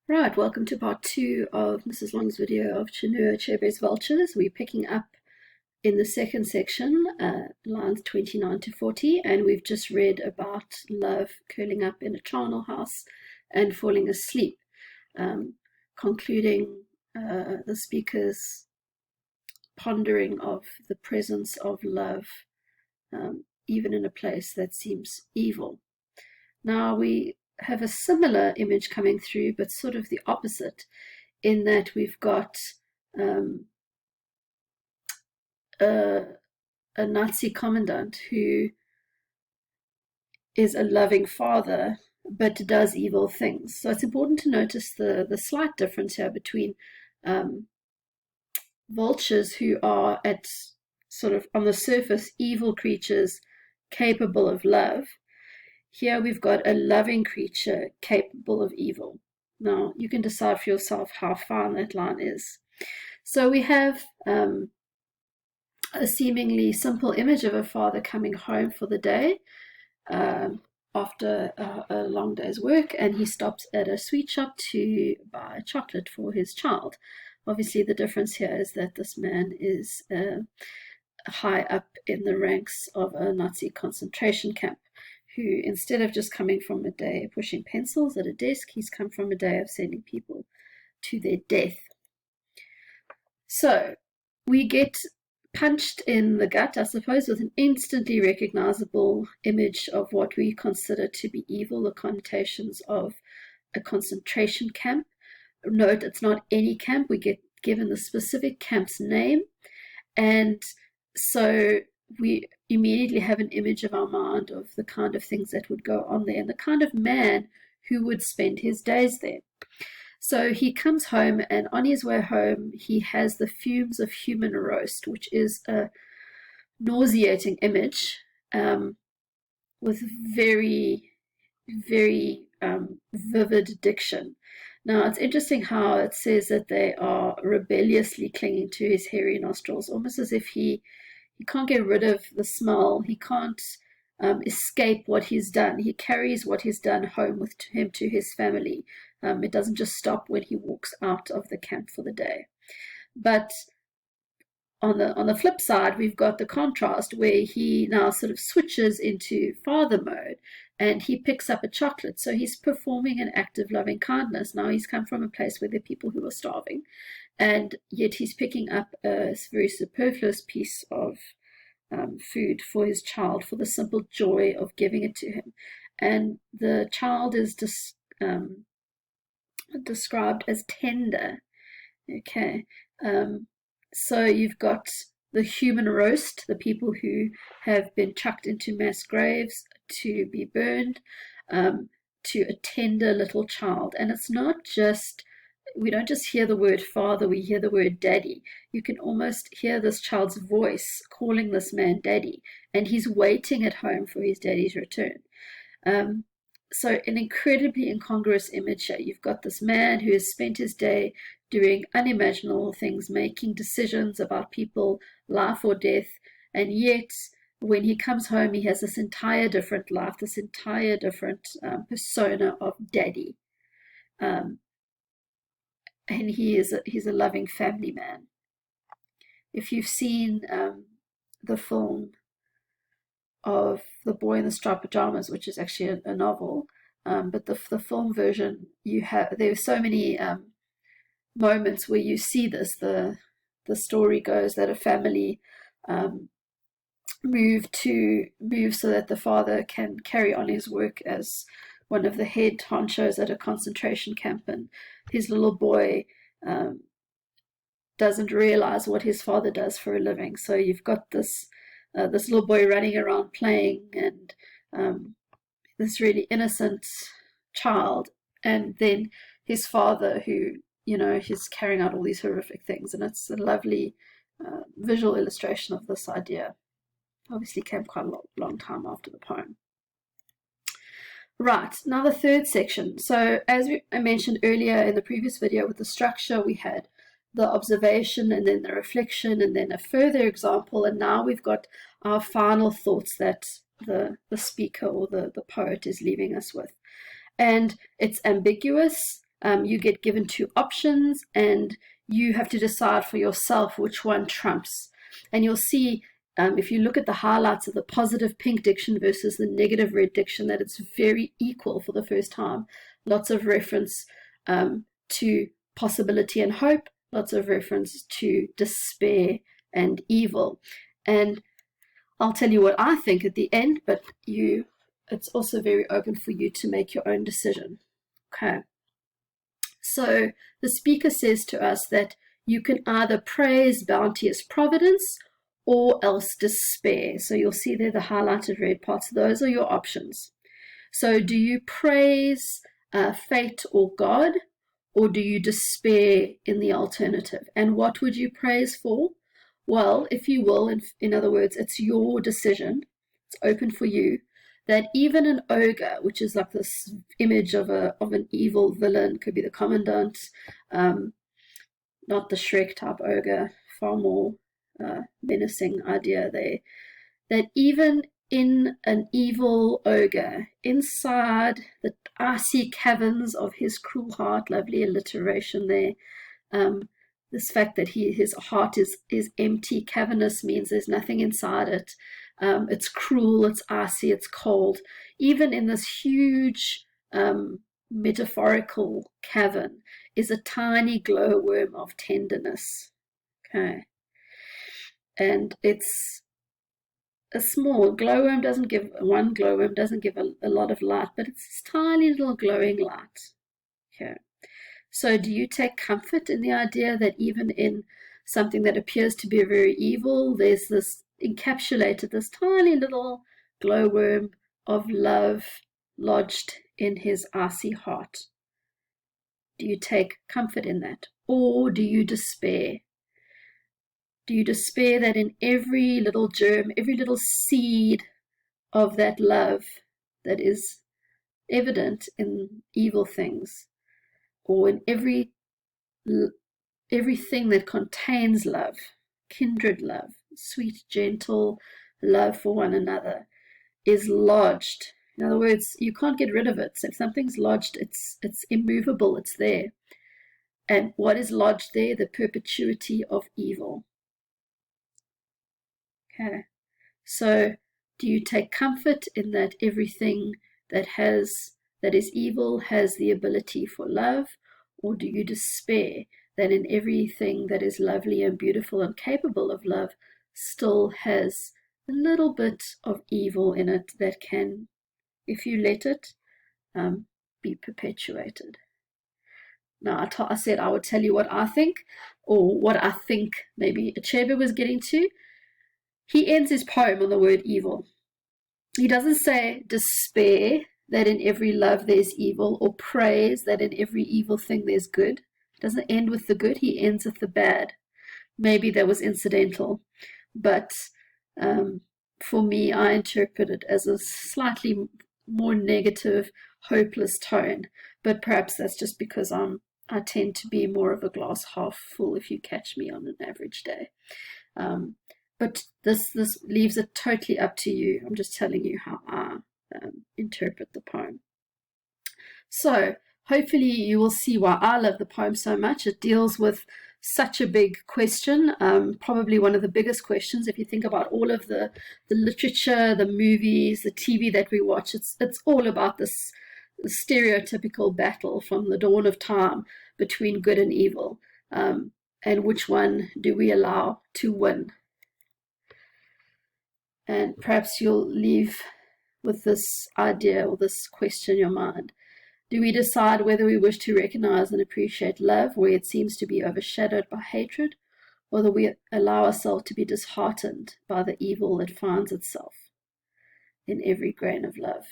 Right, welcome to part 2 of Mrs. Long's video of Chinua Achebe's Vultures. We're picking up in the second section, lines 29 to 40, and we've just read about love curling up in a charnel house and falling asleep, concluding the speaker's pondering of the presence of love, even in a place that seems evil. Now we have a similar image coming through, but sort of the opposite, in that we've got a Nazi commandant who is a loving father but does evil things. So it's important to notice the slight difference here between vultures, who are at sort of on the surface evil creatures capable of love. Here we've got a loving creature capable of evil. Now you can decide for yourself how fine that line is. So we have a seemingly simple image of a father coming home for the day after a long day's work, and he stops at a sweet shop to buy a chocolate for his child. Obviously the difference here is that this man is high up in the ranks of a Nazi concentration camp, who, instead of just coming from a day pushing pencils at a desk, he's come from a day of sending people to their death. So we get punched in the gut, I suppose, with an instantly recognizable image of what we consider to be evil, the connotations of a concentration camp. Note, it's not any camp. We get given the specific camp's name, and so we immediately have an image of our mind of the kind of things that would go on there and the kind of man who would spend his days there. So he comes home, and on his way home he has the fumes of human roast, which is a nauseating image with very, very vivid diction. Now it's interesting how it says that they are rebelliously clinging to his hairy nostrils, almost as if he can't get rid of the smell. He can't escape what he's done. He carries what he's done home with him to his family. It doesn't just stop when he walks out of the camp for the day. But on the flip side, we've got the contrast where he now sort of switches into father mode, and he picks up a chocolate. So he's performing an act of loving kindness. Now he's come from a place where there are people who are starving, and yet he's picking up a very superfluous piece of food for his child for the simple joy of giving it to him. And the child is described as tender. Okay, so you've got the human roast, the people who have been chucked into mass graves to be burned, to a tender little child. And it's not just, we don't just hear the word father, we hear the word daddy. You can almost hear this child's voice calling this man daddy, and he's waiting at home for his daddy's return. So an incredibly incongruous image here. You've got this man who has spent his day doing unimaginable things, making decisions about people, life or death, and yet when he comes home he has this entire different life, this entire different persona of daddy. And he's a loving family man. If you've seen the film of The Boy in the Striped Pajamas, which is actually a novel, but the film version, there are so many moments where you see this. The story goes that a family move so that the father can carry on his work as one of the head honchos at a concentration camp, and his little boy doesn't realize what his father does for a living. So you've got this little boy running around playing, and this really innocent child, and then his father who, he's carrying out all these horrific things. And it's a lovely visual illustration of this idea. Obviously came quite a long time after the poem. Right, now the third section. So as I mentioned earlier in the previous video with the structure, we had the observation and then the reflection and then a further example, and now we've got our final thoughts that the speaker or the poet is leaving us with. And it's ambiguous, you get given two options, and you have to decide for yourself which one trumps. And you'll see, if you look at the highlights of the positive pink diction versus the negative red diction, that it's very equal for the first time. Lots of reference to possibility and hope, lots of reference to despair and evil. And I'll tell you what I think at the end, but it's also very open for you to make your own decision. Okay. So the speaker says to us that you can either praise bounteous providence or else despair. So you'll see there the highlighted red parts. Those are your options. So do you praise fate or God, or do you despair in the alternative? And what would you praise for? Well, if you will, in other words, it's your decision. It's open for you. That even an ogre, which is like this image of an evil villain, could be the commandant, not the Shrek type ogre, far more menacing idea there, that even in an evil ogre, inside the icy caverns of his cruel heart, lovely alliteration there, this fact that his heart is empty, cavernous, means there's nothing inside it. It's cruel, it's icy, it's cold. Even in this huge metaphorical cavern is a tiny glowworm of tenderness. Okay. And it's a small glowworm, one glowworm doesn't give a lot of light, but it's this tiny little glowing light. Okay. So do you take comfort in the idea that even in something that appears to be very evil, there's this encapsulated, this tiny little glowworm of love lodged in his icy heart? Do you take comfort in that? Or do you despair? Do you despair that in every little germ, every little seed of that love that is evident in evil things, or in everything that contains love, kindred love, sweet, gentle love for one another, is lodged? In other words, you can't get rid of it. So if something's lodged, it's immovable, it's there. And what is lodged there? The perpetuity of evil. Okay. So do you take comfort in that everything that is evil has the ability for love, or do you despair that in everything that is lovely and beautiful and capable of love still has a little bit of evil in it that can, if you let it, be perpetuated? Now, I said I would tell you what I think, or what I think maybe Achebe was getting to. He ends his poem on the word evil. He doesn't say despair that in every love there's evil, or praise that in every evil thing there's good. He doesn't end with the good, he ends with the bad. Maybe that was incidental, but for me, I interpret it as a slightly more negative, hopeless tone. But perhaps that's just because I tend to be more of a glass half full, if you catch me on an average day. But this leaves it totally up to you. I'm just telling you how I interpret the poem. So hopefully you will see why I love the poem so much. It deals with such a big question, probably one of the biggest questions. If you think about all of the literature, the movies, the TV that we watch, it's all about this stereotypical battle from the dawn of time between good and evil, and which one do we allow to win? And perhaps you'll leave with this idea or this question in your mind. Do we decide whether we wish to recognize and appreciate love where it seems to be overshadowed by hatred, or that we allow ourselves to be disheartened by the evil that finds itself in every grain of love?